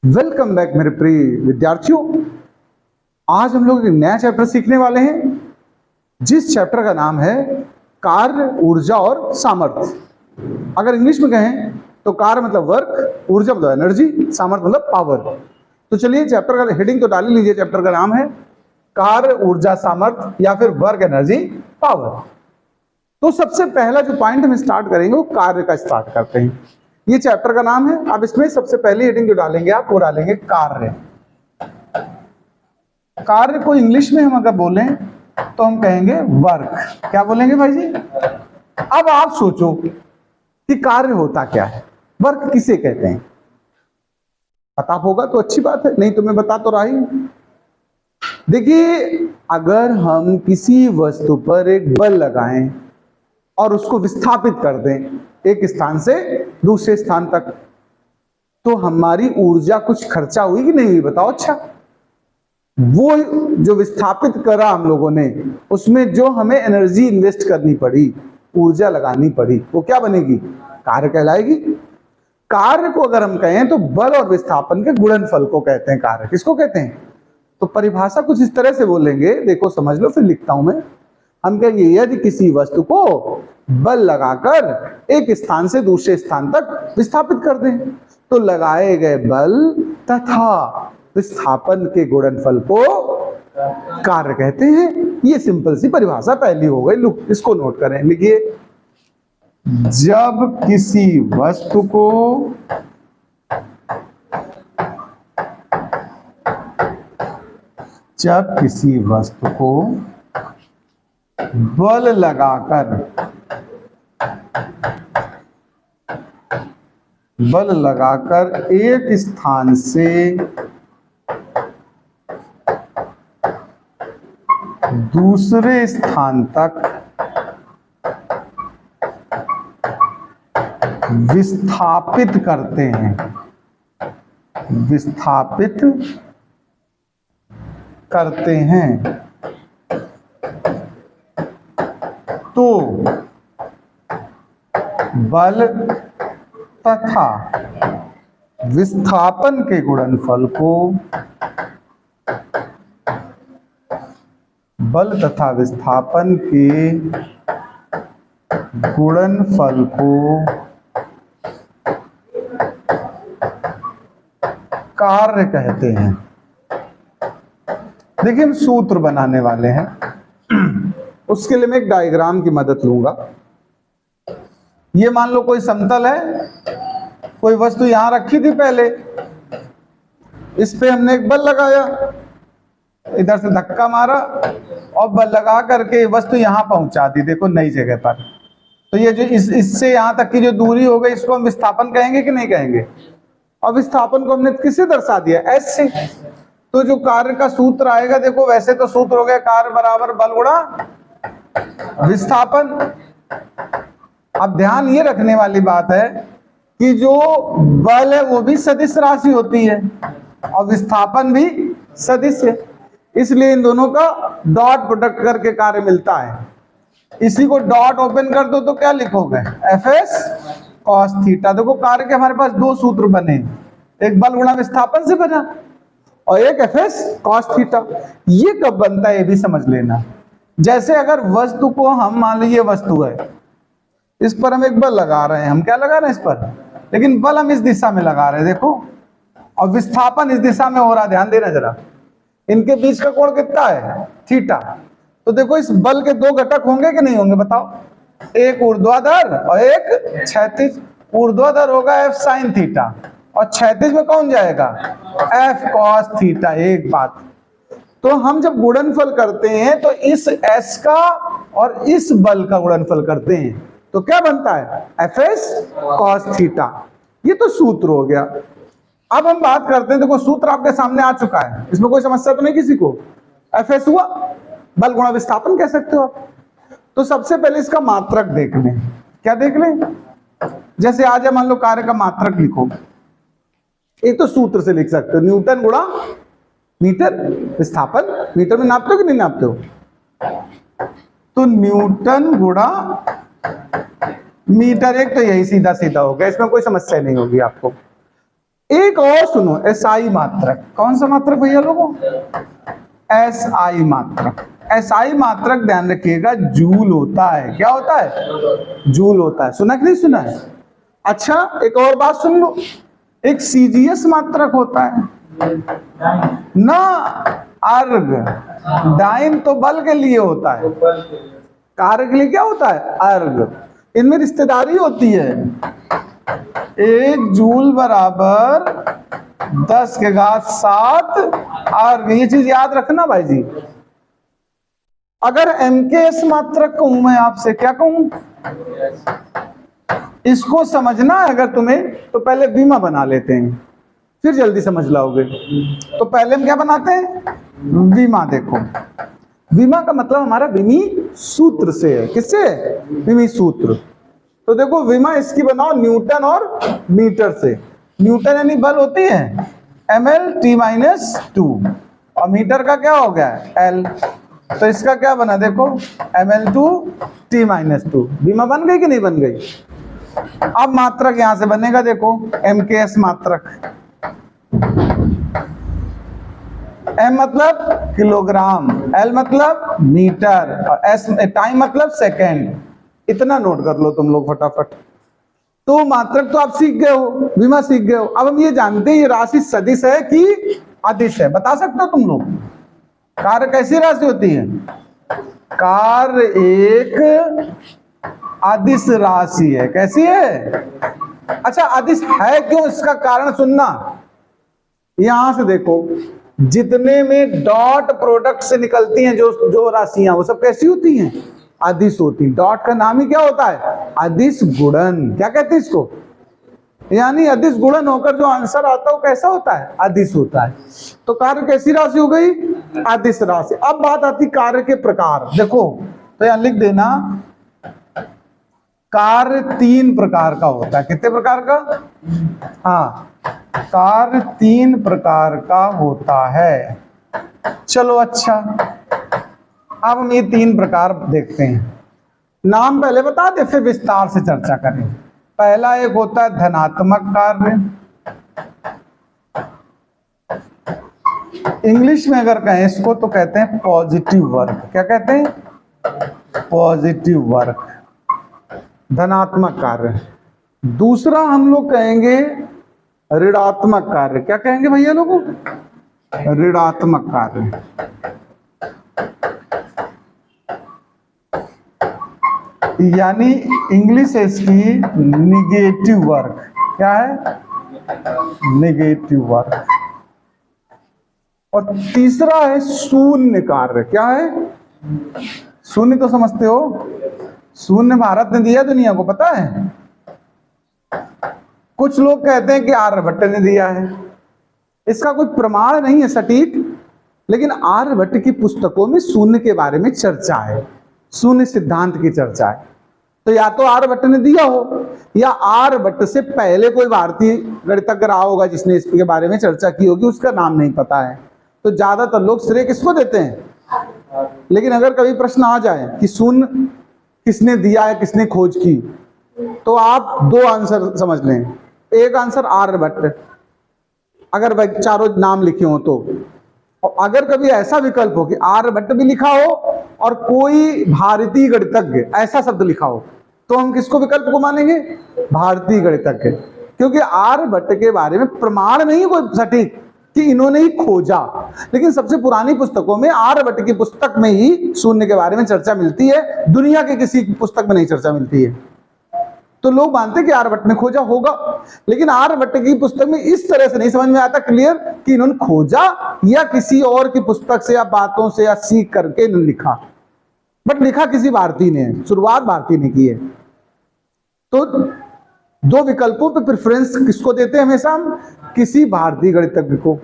Welcome back मेरे प्रिय विद्यार्थियों। आज हम लोग एक नया चैप्टर सीखने वाले हैं जिस चैप्टर का नाम है कार्य, ऊर्जा और सामर्थ्य। अगर इंग्लिश में कहें तो कार्य मतलब वर्क, ऊर्जा मतलब एनर्जी, सामर्थ्य मतलब पावर। तो चलिए चैप्टर का हेडिंग तो डाल ही लीजिए। चैप्टर का नाम है कार्य, ऊर्जा, सामर्थ्य या फिर वर्क, एनर्जी, पावर। तो सबसे पहला जो पॉइंट हम स्टार्ट करेंगे वो कार्य का स्टार्ट करते हैं। ये चैप्टर का नाम है। अब इसमें सबसे पहली हेडिंग जो डालेंगे आप वो डालेंगे कार्य। कार्य को इंग्लिश में हम अगर बोलें तो हम कहेंगे वर्क। क्या बोलेंगे भाई जी? अब आप सोचो कि कार्य होता क्या है, वर्क किसे कहते हैं? पता होगा तो अच्छी बात है, नहीं तो मैं बता तो रहा ही हूं। देखिए, अगर हम किसी वस्तु पर एक बल लगाएं और उसको विस्थापित कर दें एक स्थान से दूसरे स्थान तक, तो हमारी ऊर्जा कुछ खर्चा हुई कि नहीं हुई? बताओ। अच्छा, वो जो विस्थापित करा हम लोगों ने, उसमें जो हमें एनर्जी इन्वेस्ट करनी पड़ी, ऊर्जा लगानी पड़ी, वो क्या बनेगी? कार्य कहलाएगी। कार्य को अगर हम कहें तो बल और विस्थापन के गुणनफल को कहते हैं कार्य। किसको कहते हैं? तो परिभाषा कुछ इस तरह से बोलेंगे, देखो समझ लो, फिर लिखता हूं मैं। हम कहेंगे यदि किसी वस्तु को बल लगाकर एक स्थान से दूसरे स्थान तक विस्थापित कर दें तो लगाए गए बल तथा विस्थापन के गुणनफल को कार्य कहते हैं। ये सिंपल सी परिभाषा पहली हो गई। लुक, इसको नोट करें, लिखिए। जब किसी वस्तु को बल लगाकर एक स्थान से दूसरे स्थान तक विस्थापित करते हैं तो बल तथा विस्थापन के गुणनफल को कार्य कहते हैं। देखिए, हम सूत्र बनाने वाले हैं। उसके लिए मैं एक डायग्राम की मदद लूंगा। ये मान लो कोई समतल है, कोई वस्तु यहां रखी थी पहले, इस पे हमने एक बल लगाया, इधर से धक्का मारा और बल लगा करके वस्तु यहां पहुंचा दी, देखो नई जगह पर। तो ये जो इससे यहां तक की जो दूरी हो गई, इसको हम विस्थापन कहेंगे कि नहीं कहेंगे? और विस्थापन को हमने किससे दर्शा दिया? एस से। तो जो कार्य का सूत्र आएगा, देखो वैसे तो सूत्र हो गया कार्य बराबर बल गुणा विस्थापन। अब ध्यान ये रखने वाली बात है कि जो बल है वो भी सदिश राशि होती है और विस्थापन भी सदिश है, इसलिए इन दोनों का डॉट प्रोडक्ट करके कार्य मिलता है। इसी को डॉट ओपन कर दो तो क्या लिखोगे? F S cos theta. देखो, कार्य के हमारे पास दो सूत्र बने, एक बल गुणा विस्थापन से बना और एक एफ एस कॉस थीटा। ये कब बनता है ये भी समझ लेना। जैसे अगर वस्तु को हम, मान लीजिए वस्तु है, इस पर हम एक बल लगा रहे हैं, हम क्या लगा रहे हैं इस पर, लेकिन बल हम इस दिशा में लगा रहे हैं, देखो, और विस्थापन इस दिशा में हो रहा है। ध्यान देना जरा, इनके बीच का कोण कितना है? थीटा। तो देखो, इस बल के दो घटक होंगे कि नहीं होंगे? बताओ। एक ऊर्ध्वाधर और एक क्षैतिज। ऊर्ध्वाधर होगा एफ साइन थीटा और क्षैतिज में कौन जाएगा? F cos theta. एक बात, तो हम जब गुणनफल करते हैं तो इस एस का और इस बल का गुणनफल करते हैं तो क्या बनता है? F S cos theta. ये तो सूत्र हो गया। अब हम बात करते हैं, देखो सूत्र आपके सामने आ चुका है, इसमें कोई समस्या तो नहीं किसी को? एफ एस हुआ, बल गुणा विस्थापन कह सकते हो आप। तो सबसे पहले इसका मात्रक देख लें। क्या देख लें? जैसे आज मान लो कार्य का मात्रक लिखो, एक तो सूत्र से लिख सकते हो, न्यूटन गुणा मीटर विस्थापन। मीटर में नापते हो कि नहीं नापते हो? तो न्यूटन गुणा मीटर एक, तो यही सीधा सीधा हो गया, इसमें कोई समस्या नहीं होगी आपको। एक और सुनो, एसआई मात्रक। कौन सा मात्रक भैया लोगों? एसआई मात्रक। एसआई मात्रक ध्यान रखिएगा, जूल होता है। क्या होता है? जूल होता है। सुना कि नहीं सुना है? अच्छा, एक और बात सुन लो, एक सीजीएस मात्रक होता है ना, अर्ग। डाइन तो बल के लिए होता है, कार्य के लिए क्या होता है? अर्ग। इनमें रिश्तेदारी होती है। 1 जूल बराबर 10⁻7 अर्ग। ये चीज याद रखना भाई जी। अगर एमकेएस मात्रक कहूं मैं आपसे, क्या कहूं? इसको समझना है अगर तुम्हें, तो पहले बीमा बना लेते हैं, फिर जल्दी समझ लाओगे। तो पहले हम क्या बनाते हैं? बीमा। देखो, बीमा का मतलब हमारा विमी सूत्र से है। किससे? विमी सूत्र। तो देखो, विमा इसकी बनाओ न्यूटन और मीटर से। न्यूटन यानी बल होती है mL/T-2, और मीटर का क्या हो गया? L। तो इसका क्या बना? देखो, mL/T-2। बीमा बन गई कि नहीं बन गई? अब मात्रक यहां से बनेगा, देखो, एमकेएस मात्रक। एम मतलब किलोग्राम, एल मतलब मीटर, और एस टाइम मतलब सेकेंड। इतना नोट कर लो तुम लोग फटाफट। तो मात्रक तो आप सीख गए हो, बीमा सीख गए हो। अब हम ये जानते हैं ये राशि सदिश है कि अदिश है। बता सकते हो तुम लोग? कार्य कैसी राशि होती है? कार्य एक अदिश राशि है। कैसी है? अच्छा, अदिश है क्यों? इसका कारण सुनना। यहां से देखो, जितने में डॉट प्रोडक्ट से निकलती हैं जो राशियां, वो सब कैसी होती हैं? अदिश होती। डॉट का नाम ही क्या होता है? अदिश गुणन। क्या कहते हैं इसको? यानी अदिश गुणन होकर जो आंसर आता है वो कैसा होता है? अदिश होता है। तो कार्य कैसी राशि हो गई? अदिश राशि। अब बात आती कार्य के प्रकार। देखो, तो यहां लिख देना, कार्य 3 प्रकार का होता है। कितने प्रकार का? हाँ, कार्य 3 प्रकार का होता है। चलो अच्छा, अब हम ये 3 प्रकार देखते हैं। नाम पहले बता दे, फिर विस्तार से चर्चा करें। पहला एक होता है धनात्मक कार्य। इंग्लिश में अगर कहें इसको तो कहते हैं पॉजिटिव वर्क। क्या कहते हैं? पॉजिटिव वर्क, धनात्मक कार्य। दूसरा हम लोग कहेंगे ऋणात्मक कार्य। क्या कहेंगे भैया लोगों? ऋणात्मक कार्य। यानी इंग्लिश है इसकी निगेटिव वर्क। क्या है? Negative work. और तीसरा है शून्य कार्य। क्या है? शून्य तो समझते हो, शून्य भारत ने दिया दुनिया को, पता है? कुछ लोग कहते हैं कि आर्यभट्ट ने दिया है। इसका कोई प्रमाण नहीं है सटीक, लेकिन आर्यभट्ट की पुस्तकों में शून्य के बारे में चर्चा है, शून्य सिद्धांत की चर्चा है। तो या तो आर्यभट्ट ने दिया हो, या आर्यभट्ट से पहले कोई भारतीय गणितज्ञ रहा होगा जिसने इसके बारे में चर्चा की होगी, उसका नाम नहीं पता है। तो ज्यादातर लोग श्रेय किसको देते हैं? लेकिन अगर कभी प्रश्न आ जाए कि शून्य किसने दिया है, किसने खोज की, तो आप 2 आंसर समझ लें। एक आंसर आर्यभट्ट, अगर भाई चारों नाम लिखे हो तो। और अगर कभी ऐसा विकल्प हो कि आर्यभट्ट भी लिखा हो और कोई भारतीय गणितज्ञ ऐसा शब्द लिखा हो, तो हम किसको विकल्प को मानेंगे? भारतीय गणितज्ञ। क्योंकि आर्यभट्ट के बारे में प्रमाण नहीं कोई सटीक कि इन्होंने ही खोजा, लेकिन सबसे पुरानी पुस्तकों में आर्यभट्ट की पुस्तक में ही शून्य के बारे में चर्चा मिलती है, दुनिया के किसी पुस्तक में नहीं चर्चा मिलती है। तो लोग मानते कि आर्यभट्ट ने खोजा होगा, लेकिन आर्यभट्ट की पुस्तक में इस तरह से नहीं समझ में आता क्लियर कि इन्होंने खोजा या किसी और की पुस्तक से या बातों से या सीख करके इन्होंने लिखा। बट लिखा किसी भारतीय ने, शुरुआत भारतीय ने की है। तो 2 विकल्पों पे प्रेफरेंस किसको देते हैं हमेशा हम? किसी भारतीय गणितज्ञ को।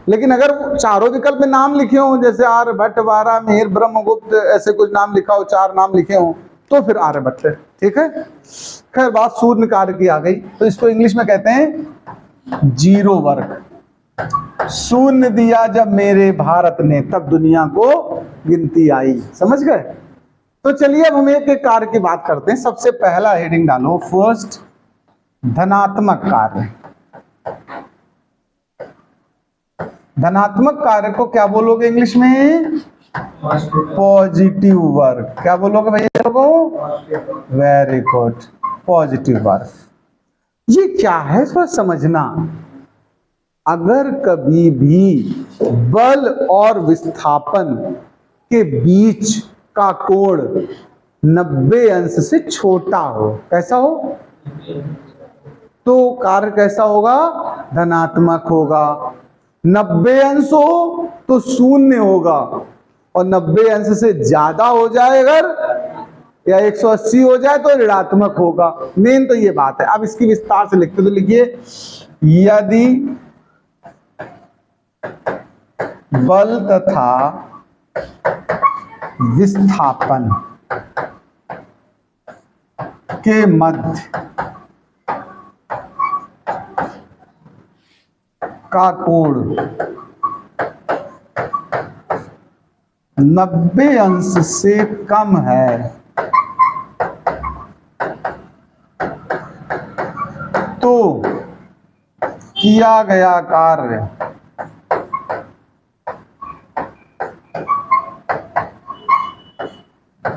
लेकिन अगर चारों विकल्प में नाम लिखे हो, जैसे आर्यभट्ट, वारा, मिहिर, ब्रह्मगुप्त, ऐसे कुछ नाम लिखा हो, 4 नाम लिखे हो, तो फिर आर्यभट्ट। ठीक है। खैर, बात शून्य कार्य की आ गई, तो इसको इंग्लिश में कहते हैं जीरो वर्क। शून्य दिया जब मेरे भारत ने, तब दुनिया को गिनती आई। समझ गए? तो चलिए अब हम एक एक कार्य की बात करते हैं। सबसे पहला हेडिंग डालो, फर्स्ट, धनात्मक कार्य। धनात्मक कार्य को क्या बोलोगे इंग्लिश में? Positive work. क्या बोलोगे भैया लोगों? Very good, positive work. ये क्या है थोड़ा समझना। अगर कभी भी बल और विस्थापन के बीच का कोण 90 अंश से छोटा हो, कैसा हो? तो कार्य कैसा होगा? धनात्मक होगा। 90 अंश हो तो शून्य होगा, और 90 अंश से ज्यादा हो जाए अगर, या 180 हो जाए तो ऋणात्मक होगा। मेन तो ये बात है। अब इसकी विस्तार से लिखते तो लिखिए, यदि बल तथा विस्थापन के मध्य का कोण 90 अंश से कम है तो किया गया कार्य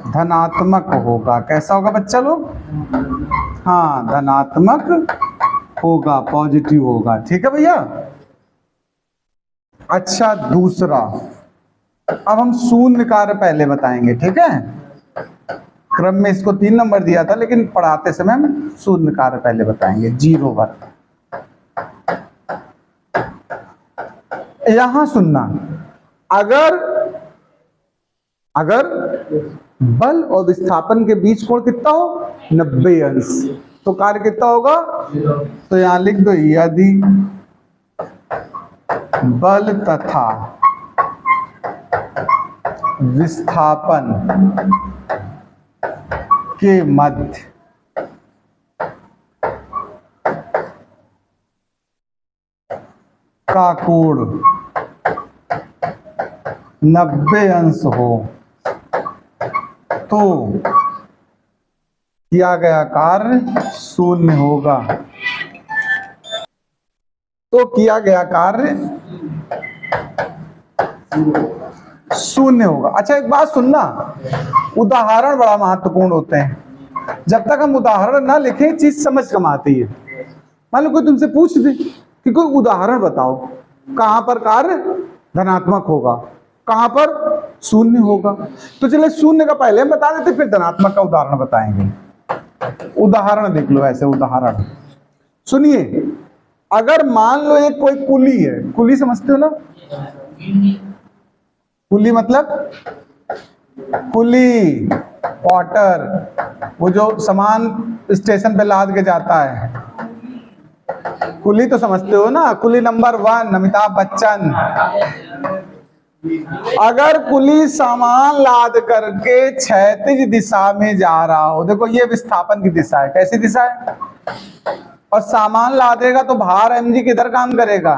धनात्मक होगा। कैसा होगा बच्चा लोग? हाँ, धनात्मक होगा, पॉजिटिव होगा। ठीक है भैया। अच्छा, दूसरा, अब हम शून्य कार्य पहले बताएंगे। ठीक है, क्रम में इसको 3 नंबर दिया था, लेकिन पढ़ाते समय हम शून्य कार्य पहले बताएंगे। Zero work. यहां सुनना, अगर बल और विस्थापन के बीच कोण कितना हो? 90 अंश, तो कार्य कितना होगा? तो यहां लिख दो, यदि बल तथा विस्थापन के मध्य का कोण 90 अंश हो तो किया गया कार्य शून्य होगा। तो किया गया कार्य शून्य होगा। अच्छा, एक बात सुनना, उदाहरण बड़ा महत्वपूर्ण होते हैं। जब तक हम उदाहरण ना लिखें चीज समझ कम आती है। मान लो कोई तुमसे पूछ दे कि कोई उदाहरण बताओ, कहां पर कार्य धनात्मक होगा, कहां पर शून्य होगा, तो चले शून्य का पहले हम बता देते, फिर धनात्मक का उदाहरण बताएंगे। उदाहरण देख लो, ऐसे उदाहरण सुनिए। अगर मान लो एक कोई कुली है, कुली समझते हो ना? कुली मतलब कुली पॉटर, वो जो सामान स्टेशन पे लाद के जाता है, कुली तो समझते हो ना? कुली नंबर 1 अमिताभ बच्चन। अगर कुली सामान लाद करके क्षैतिज दिशा में जा रहा हो, देखो ये विस्थापन की दिशा है, कैसी दिशा है? और सामान लादेगा तो भार mg किधर काम करेगा?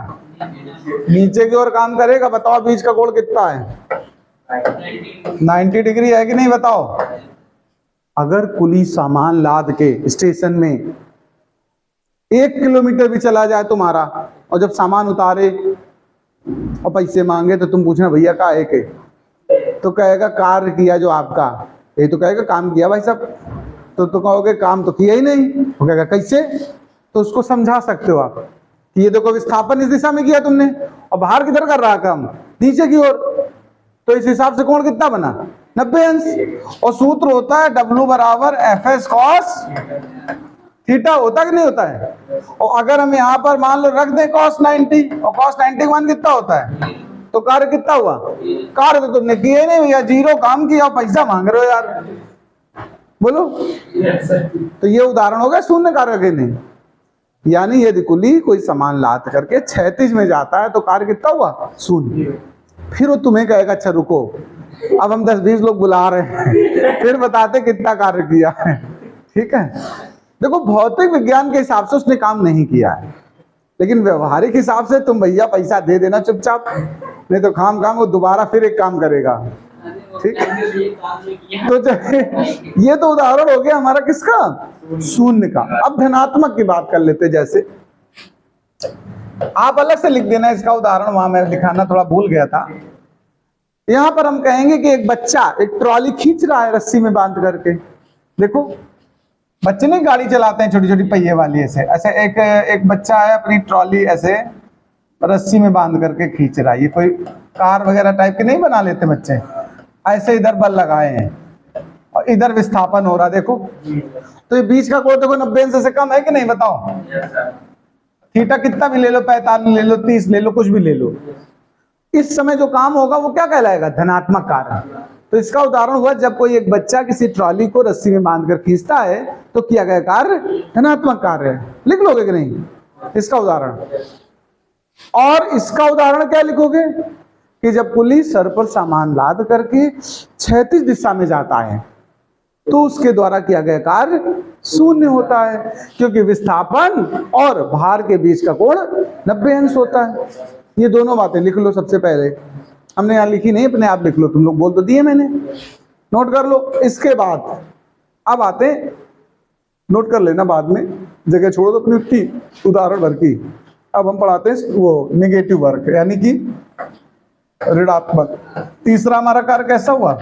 नीचे की ओर काम करेगा। बताओ बीच का कोण कितना है? 90 डिग्री है कि नहीं? बताओ। अगर कुली सामान लाद के स्टेशन में 1 किलोमीटर भी चला जाए तुम्हारा, और जब सामान उतारे और पैसे मांगे तो तुम पूछना भैया का है के, तो कहेगा कार्य किया जो आपका, ये तो कहेगा काम किया भाई साहब, तो कहोगे काम तो किया ही नहीं। वो कहेगा कैसे? तो उसको समझा सकते हो आप कि ये देखो विस्थापन इस दिशा में किया तुमने, और बाहर किधर कर रहा काम? नीचे की ओर। तो इस हिसाब से कोण कितना बना? 90 अंश। और सूत्र होता है W बराबर FS cos थीटा, होता कि नहीं होता है? और अगर हम यहाँ पर मान लो रख दें cos 90, और cos 90 का मान कितना होता है? तो कार्य कितना हुआ? कार्य तो तुमने किया ही नहीं भैया, जीरो काम किया, पैसा मांग रहे हो यार, बोलो। तो ये उदाहरण हो गया शून्य कार्य के नहीं। यानी यदि कुली कोई सामान लाद करके क्षैतिज में जाता है तो कार्य कितना हुआ? शून्य। फिर वो तुम्हें कहेगा अच्छा रुको, अब हम 10-20 लोग बुला रहे हैं, फिर बताते कितना कार्य किया है। ठीक है, देखो भौतिक विज्ञान के हिसाब से उसने काम नहीं किया है, लेकिन व्यवहारिक हिसाब से तुम भैया पैसा दे देना चुपचाप, नहीं तो खाम वो दोबारा फिर एक काम करेगा। ठीक है, तो ये तो उदाहरण हो गया हमारा किसका? शून्य का। अब धनात्मक की बात कर लेते। जैसे आप अलग से लिख देना इसका उदाहरण, वहां मैं दिखाना थोड़ा भूल गया था। यहां पर हम कहेंगे कि एक बच्चा एक ट्रॉली खींच रहा है रस्सी में बांध करके। देखो बच्चे नहीं गाड़ी चलाते हैं छोटी छोटी पहिए वाली, ऐसे ऐसे एक बच्चा है अपनी ट्रॉली ऐसे रस्सी में बांध करके खींच रहा है। ये कोई कार वगैरह टाइप के नहीं बना लेते बच्चे, ऐसे इधर बल लगाए हैं और इधर विस्थापन हो रहा, देखो। तो ये बीच का कोण देखो 90 अंश से कम है कि नहीं, बताओ। थीटा कितना भी ले लो, 45 ले लो, 30 ले लो, कुछ भी ले लो, इस समय जो काम होगा वो क्या कहलाएगा, धनात्मक कार्य। तो इसका उदाहरण हुआ जब कोई एक बच्चा किसी ट्रॉली को रस्सी में बांधकर खींचता है तो किया गया कार्य धनात्मक कार्य है। लिख लोगे कि नहीं इसका उदाहरण? और इसका उदाहरण क्या लिखोगे कि जब पुलिस सर पर सामान लाद करके क्षैतिज दिशा में जाता है तो उसके द्वारा किया गया कार्य शून्य होता है, क्योंकि विस्थापन और भार के बीच का कोण 90 अंश होता है। ये दोनों बातें लिख लो सबसे पहले, हमने यहाँ लिखी नहीं, अपने आप लिख लो, तुम लोग बोल तो दिए मैंने, नोट कर लो। इसके बाद अब आते, नोट कर लेना बाद में, जगह छोड़ो तो अपनी उतनी उदाहरण भर की। अब हम पढ़ाते हैं वो निगेटिव वर्क, यानी कि ऋणात्मक। तीसरा हमारा कार्य कैसा हुआ,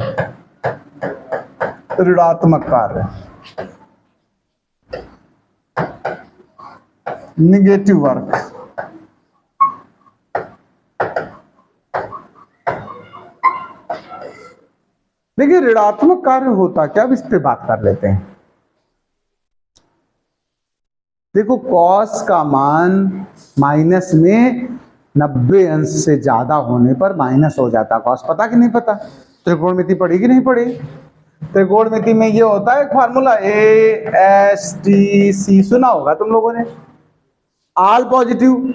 ऋणात्मक कार्य, निगेटिव वर्क। देखिए ऋणात्मक कार्य होता क्या, अब इस पे बात कर लेते हैं। देखो कॉस का मान माइनस में 90 अंश से ज्यादा होने पर माइनस हो जाता है कॉस, पता कि नहीं पता? त्रिकोणमिति पढ़ी कि नहीं पढ़ी? त्रिकोणमिति में ये होता है फार्मूला ASTC, सुना होगा तुम लोगों ने। आल पॉजिटिव,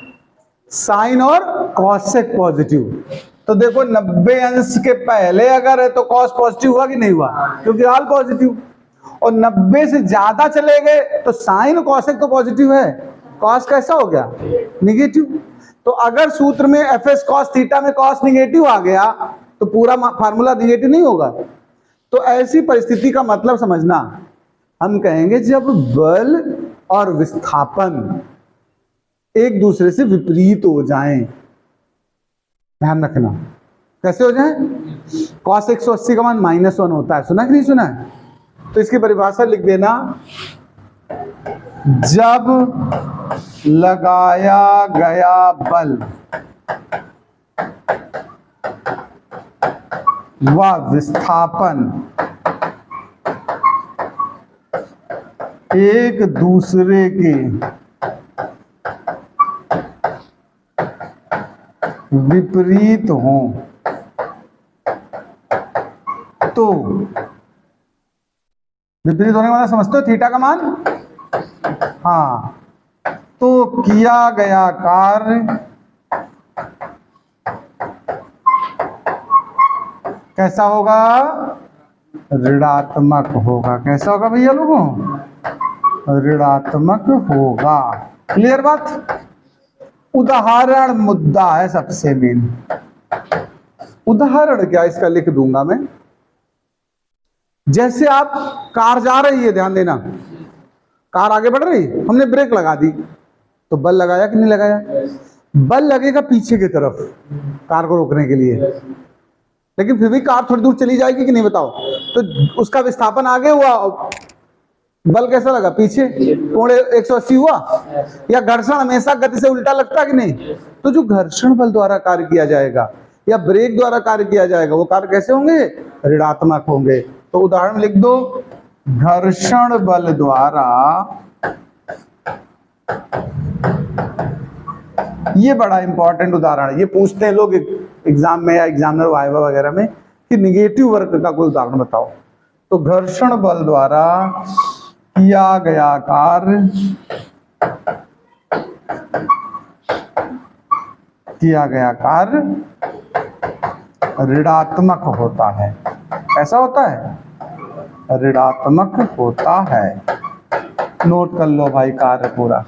साइन और कॉसेक पॉजिटिव। तो देखो 90 अंश के पहले अगर है तो कॉस पॉजिटिव हुआ कि नहीं हुआ, क्योंकि आल पॉजिटिव। और 90 से ज्यादा चले गए तो साइन कॉसेक तो पॉजिटिव है, कॉस कैसा हो गया, निगेटिव। तो अगर सूत्र में एफएस कॉस थीटा में कॉस निगेटिव आ गया तो पूरा फार्मूला निगेटिव नहीं होगा। तो ऐसी परिस्थिति का मतलब समझना, हम कहेंगे जब बल और विस्थापन एक दूसरे से विपरीत हो जाएं, ध्यान रखना कैसे हो जाए। cos 180 का मान -1 होता है, सुना कि नहीं सुना है? तो इसकी परिभाषा लिख देना, जब लगाया गया बल व विस्थापन एक दूसरे के विपरीत हों तो, विपरीत होने वाला समझते हो थीटा का मान, हाँ, तो किया गया कार्य कैसा होगा, ऋणात्मक होगा। कैसा होगा भैया लोगों, ऋणात्मक होगा। क्लियर बात? उदाहरण मुद्दा है सबसे मेन। उदाहरण क्या इसका लिख दूंगा मैं। जैसे आप कार जा रही है, ध्यान देना, कार आगे बढ़ रही, हमने ब्रेक लगा दी तो बल लगाया कि नहीं लगाया? बल लगेगा पीछे की तरफ कार को रोकने के लिए, लेकिन फिर भी कार थोड़ी दूर चली जाएगी कि नहीं बताओ? तो उसका विस्थापन आगे हुआ, बल कैसा लगा, पीछे, कोण 180 हुआ। या घर्षण हमेशा गति से उल्टा लगता कि नहीं? तो जो घर्षण बल द्वारा कार्य किया जाएगा या ब्रेक द्वारा कार्य किया जाएगा वो कार्य कैसे होंगे, ऋणात्मक होंगे। तो उदाहरण लिख दो, घर्षण बल द्वारा, ये बड़ा इंपॉर्टेंट उदाहरण है, ये पूछते हैं लोग एग्जाम में या एग्जामिनर वाइवा वगैरह में कि निगेटिव वर्क का कोई उदाहरण बताओ। तो घर्षण बल द्वारा किया गया कार्य, ऋणात्मक होता है। ऐसा होता है, ऋणात्मक होता है। नोट कर लो भाई कार्य पूरा।